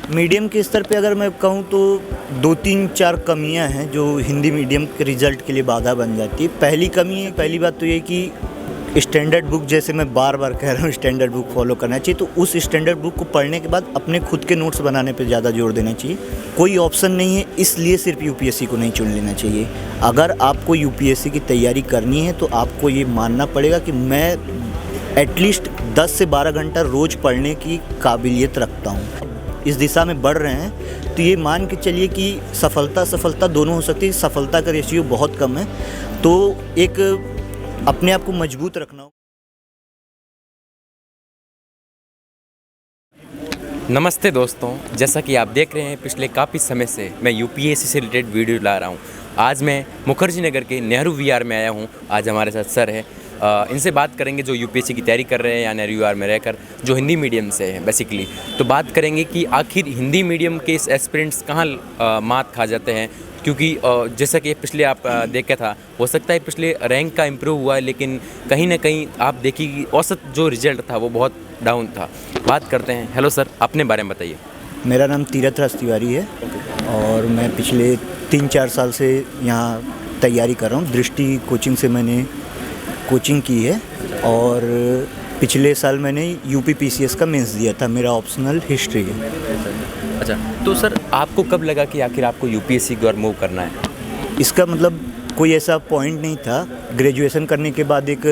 Medium के स्तर पे अगर मैं कहूँ तो 2-3-4 कमियां हैं जो हिंदी मीडियम के रिज़ल्ट के लिए बाधा बन जाती है। पहली बात तो ये कि स्टैंडर्ड बुक, जैसे मैं बार बार कह रहा हूँ स्टैंडर्ड बुक फॉलो करना चाहिए, तो उस स्टैंडर्ड बुक को पढ़ने के बाद अपने खुद के नोट्स बनाने पे ज़्यादा जोर देना चाहिए। कोई ऑप्शन नहीं है इसलिए सिर्फ यूपीएससी को नहीं चुन लेना चाहिए। अगर आपको यूपीएससी की तैयारी करनी है तो आपको ये मानना पड़ेगा कि मैं एटलीस्ट 10 से 12 घंटा रोज़ पढ़ने की काबिलियत रखता हूँ। इस दिशा में बढ़ रहे हैं तो ये मान के चलिए कि सफलता दोनों हो सकती है। सफलता का रेशियो बहुत कम है, तो एक अपने आप को मजबूत रखना हो। नमस्ते दोस्तों, जैसा कि आप देख रहे हैं पिछले काफ़ी समय से मैं यूपीएससी से रिलेटेड वीडियो ला रहा हूं। आज मैं मुखर्जी नगर के नेहरू वीआर में आया हूं। आज हमारे साथ सर है, इनसे बात करेंगे जो यूपीएससी की तैयारी कर रहे हैं या नेहरू वीआर में रहकर, जो हिंदी मीडियम से हैं बेसिकली। तो बात करेंगे कि आखिर हिंदी मीडियम के इस एस्पिरेंट्स कहाँ मात खा जाते हैं, क्योंकि जैसा कि पिछले आप देखा था, हो सकता है पिछले रैंक का इम्प्रूव हुआ है, लेकिन कहीं ना कहीं आप देखिए कि औसत जो रिजल्ट था वो बहुत डाउन था। बात करते हैं। हेलो सर, अपने बारे में बताइए। मेरा नाम तीरथ तिवारी है और मैं पिछले 3-4 साल से यहाँ तैयारी कर रहा हूँ। दृष्टि कोचिंग से मैंने कोचिंग की है और पिछले साल मैंने यूपी पीसीएस का मेंस दिया था। मेरा ऑप्शनल हिस्ट्री है। अच्छा, तो सर आपको कब लगा कि आखिर आपको यूपीएससी की ओर मूव करना है? इसका मतलब कोई ऐसा पॉइंट नहीं था। ग्रेजुएशन करने के बाद एक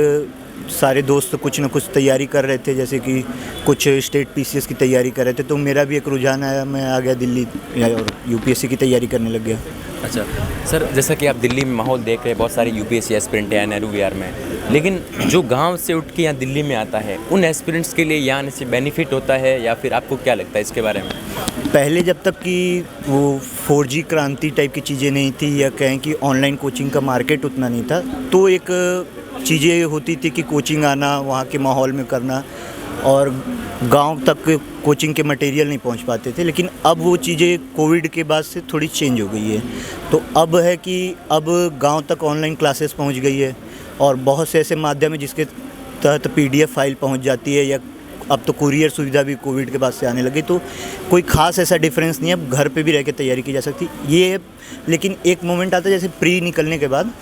सारे दोस्त कुछ ना कुछ तैयारी कर रहे थे, जैसे कि कुछ स्टेट पीसीएस की तैयारी कर रहे थे, तो मेरा भी एक रुझान आया, मैं आ गया दिल्ली और यूपीएससी की तैयारी करने लग गया। अच्छा सर, जैसा कि आप दिल्ली में माहौल देख रहे हैं, बहुत सारे यूपीएससी एस्पिरेंट हैं नेहरू वीआर में, लेकिन जो गांव से उठ के यहाँ दिल्ली में आता है, उन एस्पिरेंट्स के लिए यहाँ आने से बेनिफिट होता है या फिर आपको क्या लगता है इसके बारे में? पहले जब तक कि वो 4G क्रांति टाइप की चीज़ें नहीं थी, या कहें कि ऑनलाइन कोचिंग का मार्केट उतना नहीं था, तो एक चीज़ें होती थी कि कोचिंग आना, वहाँ के माहौल में करना, और गांव तक कोचिंग के मटेरियल नहीं पहुंच पाते थे। लेकिन अब वो चीज़ें कोविड के बाद से थोड़ी चेंज हो गई है। तो अब है कि अब गांव तक ऑनलाइन क्लासेस पहुंच गई है और बहुत से ऐसे माध्यम है जिसके तहत PDF फाइल पहुंच जाती है, या अब तो कुरियर सुविधा भी कोविड के बाद से आने लगी। तो कोई ख़ास ऐसा डिफरेंस नहीं है, अब घर पे भी रह के तैयारी की जा सकती ये। लेकिन एक मोमेंट आता है जैसे प्री निकलने के बाद,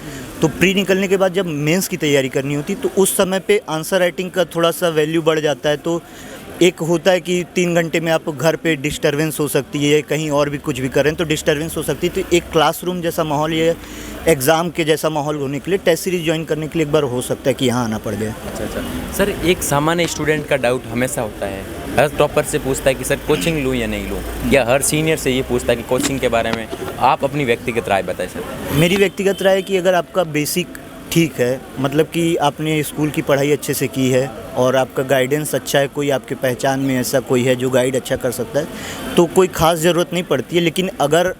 तो प्री निकलने के बाद जब मेंस की तैयारी करनी होती तो उस समय पे आंसर राइटिंग का थोड़ा सा वैल्यू बढ़ जाता है। तो एक होता है कि 3 घंटे में आप घर पे डिस्टर्बेंस हो सकती है, कहीं और भी कुछ भी कर रहे हैं तो डिस्टर्बेंस हो सकती है। तो एक क्लासरूम जैसा माहौल, ये एग्ज़ाम के जैसा माहौल होने के लिए टेस्ट सीरीज ज्वाइन करने के लिए एक बार हो सकता है कि यहाँ आना पड़ गया। अच्छा सर, एक सामान्य स्टूडेंट का डाउट हमेशा होता है, हर टॉपर से पूछता है कि सर कोचिंग लूँ या नहीं लूँ, या हर सीनियर से ये पूछता है कि कोचिंग के बारे में आप अपनी व्यक्तिगत राय बताएं सर। मेरी व्यक्तिगत राय है कि अगर आपका बेसिक ठीक है, मतलब कि आपने स्कूल की पढ़ाई अच्छे से की है और आपका गाइडेंस अच्छा है, कोई आपके पहचान में ऐसा कोई है जो गाइड अच्छा कर सकता है, तो कोई ख़ास ज़रूरत नहीं पड़ती है। लेकिन अगर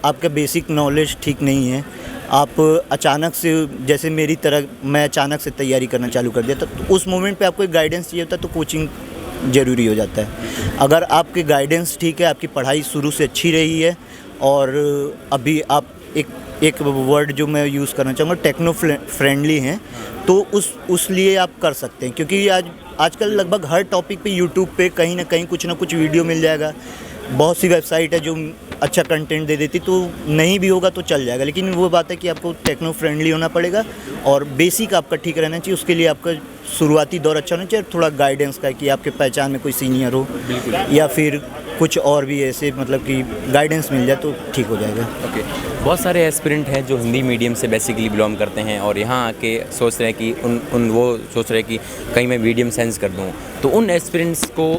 आपका बेसिक नॉलेज ठीक नहीं है, आप अचानक से, जैसे मेरी तरह मैं अचानक से तैयारी करना चालू कर दिया, तो उस मोमेंट पे आपको एक गाइडेंस चाहिए होता है, तो कोचिंग ज़रूरी हो जाता है। अगर आपके गाइडेंस ठीक है, आपकी पढ़ाई शुरू से अच्छी रही है, और अभी आप एक वर्ड जो मैं यूज़ करना चाहूँगा, टेक्नो फ्रेंडली हैं, तो उस लिए आप कर सकते हैं। क्योंकि आजकल लगभग हर टॉपिक पे यूट्यूब पे कहीं ना कहीं कुछ ना कुछ वीडियो मिल जाएगा। बहुत सी वेबसाइट है जो अच्छा कंटेंट दे देती, तो नहीं भी होगा तो चल जाएगा। लेकिन वो बात है कि आपको टेक्नो फ्रेंडली होना पड़ेगा और बेसिक आपका ठीक रहना चाहिए। उसके लिए आपका शुरुआती दौर अच्छा होना चाहिए, थोड़ा गाइडेंस का, कि आपके पहचान में कोई सीनियर हो या फिर कुछ और भी ऐसे, मतलब कि गाइडेंस मिल जाए तो ठीक हो जाएगा। ओके, बहुत सारे एस्पिरेंट हैं जो हिंदी मीडियम से बेसिकली बिलोंग करते हैं और यहाँ आके सोच रहे हैं कि वो सोच रहे हैं कि कहीं मैं मीडियम सेंस कर दूँ। तो उन एस्पिरेंट्स को,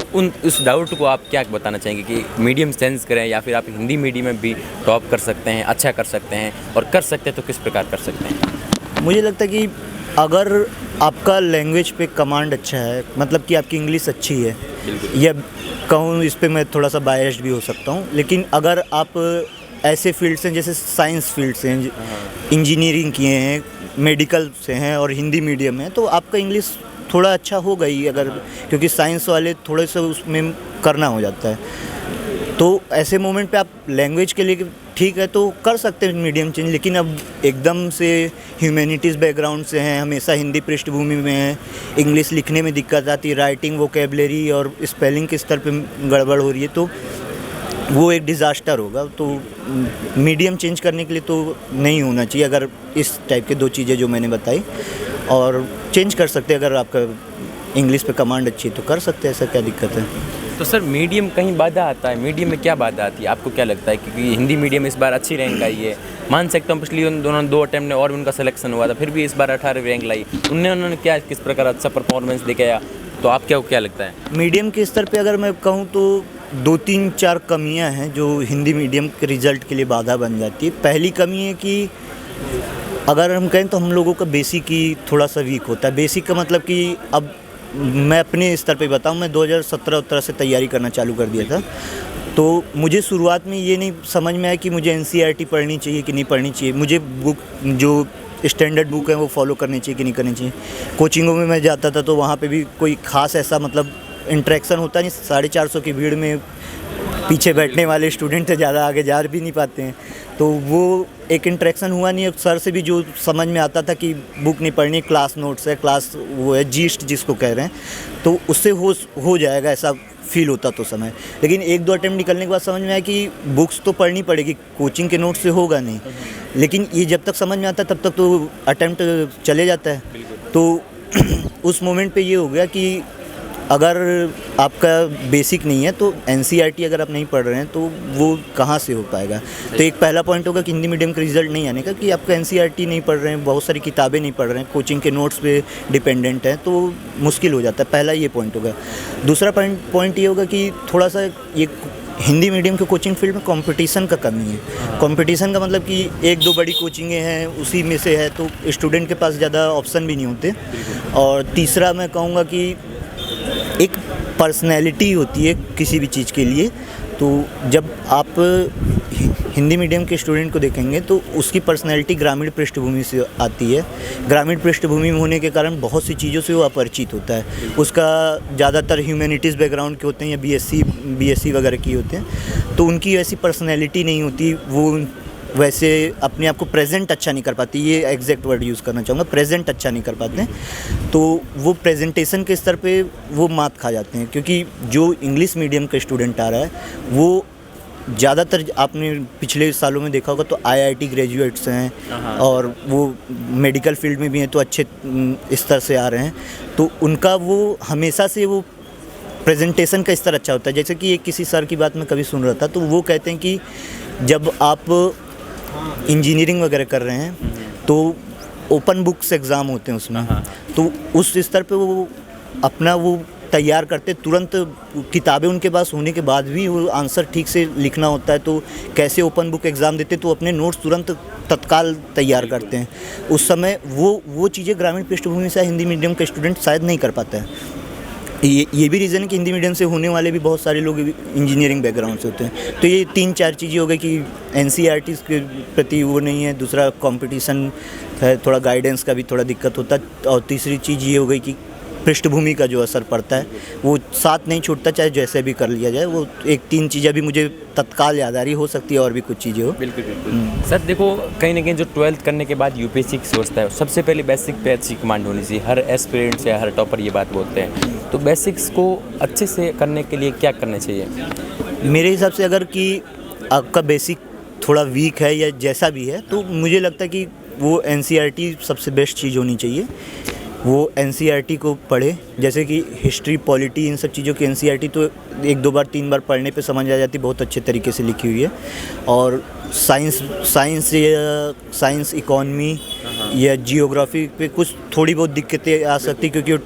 उस डाउट को आप क्या बताना चाहेंगे कि मीडियम सेंस करें या फिर आप हिंदी मीडियम में भी टॉप कर सकते हैं, अच्छा कर सकते हैं, और कर सकते हैं तो किस प्रकार कर सकते हैं? मुझे लगता है कि अगर आपका लैंग्वेज पे कमांड अच्छा है, मतलब कि आपकी इंग्लिश अच्छी है, या कहूँ इस पे मैं थोड़ा सा बायस्ड भी हो सकता हूँ, लेकिन अगर आप ऐसे फील्ड्स हैं जैसे साइंस फील्ड्स हैं, इंजीनियरिंग किए हैं, मेडिकल से हैं और हिंदी मीडियम है, तो आपका इंग्लिश थोड़ा अच्छा होगा ही। अगर, क्योंकि साइंस वाले थोड़े से उसमें करना हो जाता है, तो ऐसे मोमेंट पे आप लैंग्वेज के लिए ठीक है तो कर सकते हैं मीडियम चेंज। लेकिन अब एकदम से ह्यूमैनिटीज़ बैकग्राउंड से हैं, हमेशा हिंदी पृष्ठभूमि में हैं, इंग्लिश लिखने में दिक्कत आती है, राइटिंग, वोकेबलरी और स्पेलिंग के स्तर पे गड़बड़ हो रही है, तो वो एक डिज़ास्टर होगा। तो मीडियम चेंज करने के लिए तो नहीं होना चाहिए, अगर इस टाइप के 2 चीज़ें जो मैंने बताई। और चेंज कर सकते हैं, अगर आपका इंग्लिश पे कमांड अच्छी है तो कर सकते हैं, ऐसा क्या दिक्कत है। तो सर मीडियम कहीं बाधा आता है, मीडियम में क्या बाधा आती है आपको क्या लगता है? क्योंकि हिंदी मीडियम इस बार अच्छी रैंक आई है, मान सकता हूँ पिछली उन दोनों 2 अटेम्प्ट में और भी उनका सिलेक्शन हुआ था, फिर भी इस बार 18वीं रैंक लाई। उन्होंने क्या किस प्रकार अच्छा परफॉर्मेंस दिखाया, तो आप क्या लगता है? मीडियम के स्तर पे अगर मैं कहूँ तो 2-3-4 कमियां हैं जो हिंदी मीडियम के रिज़ल्ट के लिए बाधा बन जाती है। पहली कमी है कि अगर हम कहें तो हम लोगों का बेसिक ही थोड़ा सा वीक होता है। बेसिक का मतलब कि अब मैं अपने स्तर पे बताऊं, मैं 2017-18 से तैयारी करना चालू कर दिया था। तो मुझे शुरुआत में ये नहीं समझ में आया कि मुझे एनसीईआरटी पढ़नी चाहिए कि नहीं पढ़नी चाहिए। मुझे बुक जो स्टैंडर्ड बुक है वो फॉलो करनी चाहिए कि नहीं करनी चाहिए। कोचिंगों में मैं जाता था तो वहाँ पे भी कोई ख़ास ऐसा मतलब इंटरेक्शन होता नहीं। 450 की भीड़ में पीछे बैठने वाले स्टूडेंट ज़्यादा आगे जा भी नहीं पाते हैं, तो वो एक इंटरेक्शन हुआ नहीं है। सर से भी जो समझ में आता था कि बुक नहीं पढ़नी, क्लास नोट्स है, क्लास वो है जीस्ट जिसको कह रहे हैं, तो उससे हो जाएगा ऐसा फील होता तो समय। लेकिन 1-2 अटेम्प्ट निकलने के बाद समझ में आया कि बुक्स तो पढ़नी पड़ेगी, कोचिंग के नोट्स से होगा नहीं। लेकिन ये जब तक समझ में आता है तब तक तो अटेम्प्ट चले जाता है। तो उस मोमेंट पे ये हो गया कि अगर आपका बेसिक नहीं है तो एनसीईआरटी अगर आप नहीं पढ़ रहे हैं तो वो कहाँ से हो पाएगा। तो एक पहला पॉइंट होगा कि हिंदी मीडियम का रिजल्ट नहीं आने का, कि आपका एनसीईआरटी नहीं पढ़ रहे हैं, बहुत सारी किताबें नहीं पढ़ रहे हैं, कोचिंग के नोट्स पे डिपेंडेंट हैं, तो मुश्किल हो जाता है। पहला ये पॉइंट होगा। दूसरा पॉइंट ये होगा कि थोड़ा सा ये हिंदी मीडियम के कोचिंग फील्ड में कंपटीशन का कमी है। कंपटीशन का मतलब कि 1-2 बड़ी कोचिंगें हैं उसी में से है, तो स्टूडेंट के पास ज़्यादा ऑप्शन भी नहीं होते। और तीसरा मैं कहूँगा कि एक पर्सनैलिटी होती है किसी भी चीज़ के लिए। तो जब आप हिंदी मीडियम के स्टूडेंट को देखेंगे तो उसकी पर्सनैलिटी ग्रामीण पृष्ठभूमि से आती है। ग्रामीण पृष्ठभूमि में होने के कारण बहुत सी चीज़ों से वो अपरिचित होता है। उसका ज़्यादातर ह्यूमैनिटीज़ बैकग्राउंड के होते हैं या बीएससी वगैरह की होते हैं, तो उनकी ऐसी पर्सनैलिटी नहीं होती, वो वैसे अपने आप को प्रेजेंट अच्छा नहीं कर पाती। ये एग्जैक्ट वर्ड यूज़ करना चाहूँगा, प्रेजेंट अच्छा नहीं कर पाते हैं। तो वो प्रेजेंटेशन के स्तर पे वो मात खा जाते हैं, क्योंकि जो इंग्लिश मीडियम का स्टूडेंट आ रहा है वो ज़्यादातर आपने पिछले सालों में देखा होगा तो आईआईटी ग्रेजुएट्स हैं और वो मेडिकल फील्ड में भी हैं, तो अच्छे स्तर से आ रहे हैं। तो उनका वो हमेशा से वो प्रेजेंटेशन का स्तर अच्छा होता है। जैसे कि एक किसी सर की बात मैं कभी सुन रहा था, तो वो कहते हैं कि जब आप इंजीनियरिंग वगैरह कर रहे हैं तो ओपन बुक्स एग्ज़ाम होते हैं उसमें, तो उस स्तर पे वो अपना वो तैयार करते तुरंत। किताबें उनके पास होने के बाद भी वो आंसर ठीक से लिखना होता है, तो कैसे ओपन बुक एग्ज़ाम देते तो अपने नोट्स तुरंत तत्काल तैयार करते हैं। उस समय वो चीज़ें ग्रामीण पृष्ठभूमि से हिंदी मीडियम का स्टूडेंट शायद नहीं कर पाता है। ये भी रीज़न है कि हिंदी मीडियम से होने वाले भी बहुत सारे लोग इंजीनियरिंग बैकग्राउंड से होते हैं। तो ये 3-4 चीज़ें हो गई कि एनसीईआरटी के प्रति वो नहीं है, दूसरा कंपटीशन है, थोड़ा गाइडेंस का भी थोड़ा दिक्कत होता है, और तीसरी चीज़ ये हो गई कि पृष्ठभूमि का जो असर पड़ता है वो साथ नहीं छूटता, चाहे जैसे भी कर लिया जाए। वो एक 3 चीज़ें भी मुझे तत्काल याद आ रही, हो सकती है और भी कुछ चीज़ें हो। बिल्कुल सर, देखो कहीं ना कहीं जो 12th करने के बाद यूपीएससी की सोचता है, सबसे पहले बेसिक पे अच्छी कमांड होनी चाहिए। हर एस्पिरेंट से हर टॉपर ये बात बोलते हैं। तो बेसिक्स को अच्छे से करने के लिए क्या करना चाहिए? मेरे हिसाब से अगर कि आपका बेसिक थोड़ा वीक है या जैसा भी है, तो मुझे लगता है कि वो एनसीईआरटी सबसे बेस्ट चीज़ होनी चाहिए। वो एनसीईआरटी को पढ़े, जैसे कि हिस्ट्री, पॉलिटी, इन सब चीज़ों की एनसीईआरटी तो 1-2 बार 3 बार पढ़ने पे समझ आ जाती, बहुत अच्छे तरीके से लिखी हुई है। और साइंस इकोनॉमी या जियोग्राफी पे कुछ थोड़ी बहुत दिक्कतें आ सकती, क्योंकि वो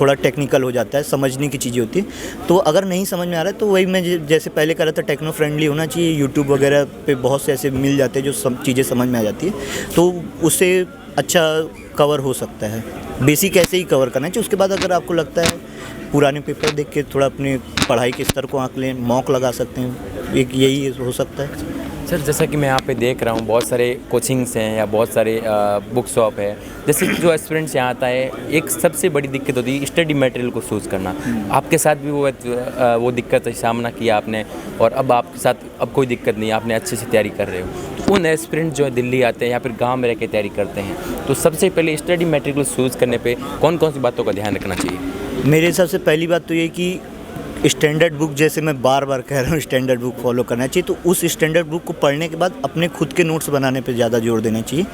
थोड़ा टेक्निकल हो जाता है, समझने की चीज़ें होती है। तो अगर नहीं समझ में आ रहा है तो वही मैं जैसे पहले कह रहा था, टेक्नो फ्रेंडली होना चाहिए। यूट्यूब वगैरह पे बहुत से ऐसे मिल जाते हैं जो सब चीज़ें समझ में आ जाती है, तो उससे अच्छा कवर हो सकता है। बेसिक ऐसे ही कवर करना चाहिए। उसके बाद अगर आपको लगता है पुराने पेपर देख के थोड़ा अपने पढ़ाई के स्तर को आंक लें, मॉक लगा सकते हैं, एक यही हो सकता है। सर जैसा कि मैं यहाँ पे देख रहा हूँ बहुत सारे कोचिंग्स हैं या बहुत सारे बुक शॉप है, जैसे जो एस्पिरेंट्स यहाँ आता है, एक सबसे बड़ी दिक्कत होती है स्टडी मटेरियल को चूज़ करना। आपके साथ भी वो दिक्कत सामना किया आपने, और अब आपके साथ अब कोई दिक्कत नहीं, आपने अच्छे से तैयारी कर रहे हो। तो उन एस्पिरेंट जो दिल्ली आते हैं या फिर गाँव में रह के तैयारी करते हैं, तो सबसे पहले स्टडी मटेरियल को चूज़ करने पर कौन कौन सी बातों का ध्यान रखना चाहिए? मेरे हिसाब से पहली बात तो ये कि स्टैंडर्ड बुक, जैसे मैं बार बार कह रहा हूँ स्टैंडर्ड बुक फॉलो करना चाहिए, तो उस स्टैंडर्ड बुक को पढ़ने के बाद अपने खुद के नोट्स बनाने पे ज़्यादा जोर देना चाहिए।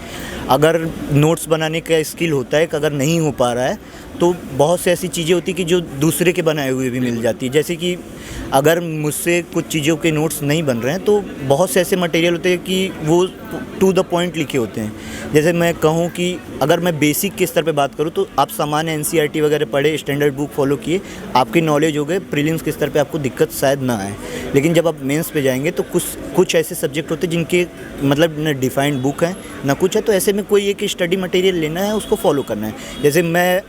अगर नोट्स बनाने का स्किल होता है कि अगर नहीं हो पा रहा है तो बहुत सी ऐसी चीज़ें होती कि जो दूसरे के बनाए हुए भी मिल जाती है। जैसे कि अगर मुझसे कुछ चीज़ों के नोट्स नहीं बन रहे हैं तो बहुत से ऐसे मटेरियल होते हैं कि वो टू द पॉइंट लिखे होते हैं। जैसे मैं कहूँ कि अगर मैं बेसिक के स्तर पे बात करूँ तो आप सामान्य एनसीईआरटी वगैरह पढ़े, स्टैंडर्ड बुक फॉलो किए, आपकी नॉलेज हो गए, प्रीलिम्स के स्तर पे आपको दिक्कत शायद ना आए। लेकिन जब आप मेंस पे जाएंगे तो कुछ ऐसे सब्जेक्ट होते हैं जिनके मतलब न डिफाइंड बुक है ना कुछ है, तो ऐसे में कोई एक स्टडी मटेरियल लेना है, उसको फॉलो करना है। जैसे मैं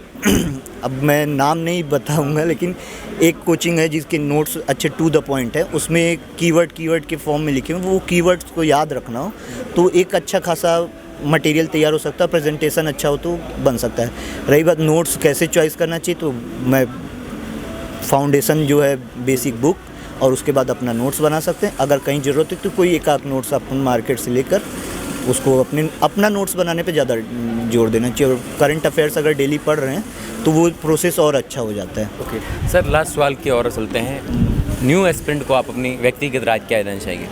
अब मैं नाम नहीं बताऊंगा, लेकिन एक कोचिंग है जिसके नोट्स अच्छे टू द पॉइंट है, उसमें कीवर्ड के फॉर्म में लिखे हुए, वो कीवर्ड्स को याद रखना हो तो एक अच्छा खासा मटेरियल तैयार हो सकता है, प्रेजेंटेशन अच्छा हो तो बन सकता है। रही बात नोट्स कैसे चॉइस करना चाहिए, तो मैं फाउंडेशन जो है बेसिक बुक और उसके बाद अपना नोट्स बना सकते हैं। अगर कहीं ज़रूरत है तो कोई एक आध नोट्स अपन मार्केट से लेकर उसको अपना नोट्स बनाने पे ज़्यादा जोर देना चाहिए। और करंट अफेयर्स अगर डेली पढ़ रहे हैं तो वो प्रोसेस और अच्छा हो जाता है। ओके सर, लास्ट सवाल की ओर चलते हैं। न्यू एस्पिरेंट को आप अपनी व्यक्तिगत राय क्या देना चाहेंगे?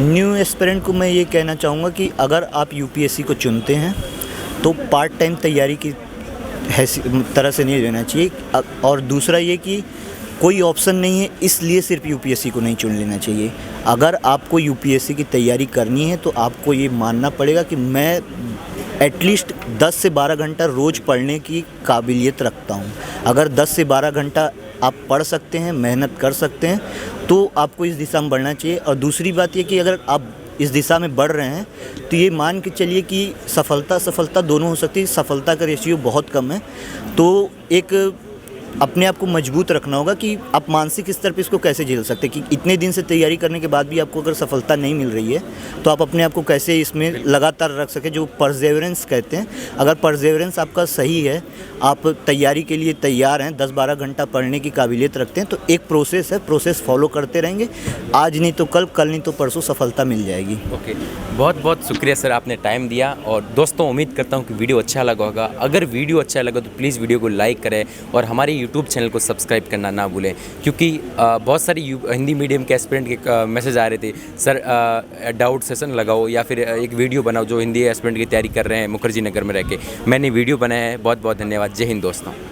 न्यू एस्पिरेंट को मैं ये कहना चाहूँगा कि अगर आप यूपीएससी को चुनते हैं तो पार्ट टाइम तैयारी की तरह से नहीं लेना चाहिए। और दूसरा ये कि कोई ऑप्शन नहीं है इसलिए सिर्फ यूपीएससी को नहीं चुन लेना चाहिए। अगर आपको यूपीएससी की तैयारी करनी है तो आपको ये मानना पड़ेगा कि मैं एटलीस्ट 10 से 12 घंटा रोज़ पढ़ने की काबिलियत रखता हूँ। अगर 10 से 12 घंटा आप पढ़ सकते हैं, मेहनत कर सकते हैं, तो आपको इस दिशा में बढ़ना चाहिए। और दूसरी बात ये कि अगर आप इस दिशा में बढ़ रहे हैं तो ये मान के चलिए कि सफलता दोनों हो सकती है। सफलता का रेशियो बहुत कम है, तो एक अपने आप को मजबूत रखना होगा कि आप मानसिक स्तर पे इसको कैसे झेल सकते हैं कि इतने दिन से तैयारी करने के बाद भी आपको अगर सफलता नहीं मिल रही है तो आप अपने आप को कैसे इसमें लगातार रख सकें, जो परसेवरेंस कहते हैं। अगर परसेवरेंस आपका सही है, आप तैयारी के लिए तैयार हैं, 10-12 घंटा पढ़ने की काबिलियत रखते हैं, तो एक प्रोसेस है, प्रोसेस फॉलो करते रहेंगे, आज नहीं तो कल नहीं तो परसों सफलता मिल जाएगी। ओके, बहुत बहुत शुक्रिया सर, आपने टाइम दिया। और दोस्तों, उम्मीद करता हूँ कि वीडियो अच्छा लगा होगा। अगर वीडियो अच्छा लगा तो प्लीज़ वीडियो को लाइक करें और हमारे यूट्यूब चैनल को सब्सक्राइब करना ना भूलें, क्योंकि बहुत सारी हिंदी मीडियम के एस्पिरेंट के मैसेज आ रहे थे, सर डाउट सेशन लगाओ या फिर एक वीडियो बनाओ जो हिंदी एस्पिरेंट की तैयारी कर रहे हैं मुखर्जी नगर में रह के। मैंने वीडियो बनाया है। बहुत बहुत धन्यवाद। जय हिंद दोस्तों।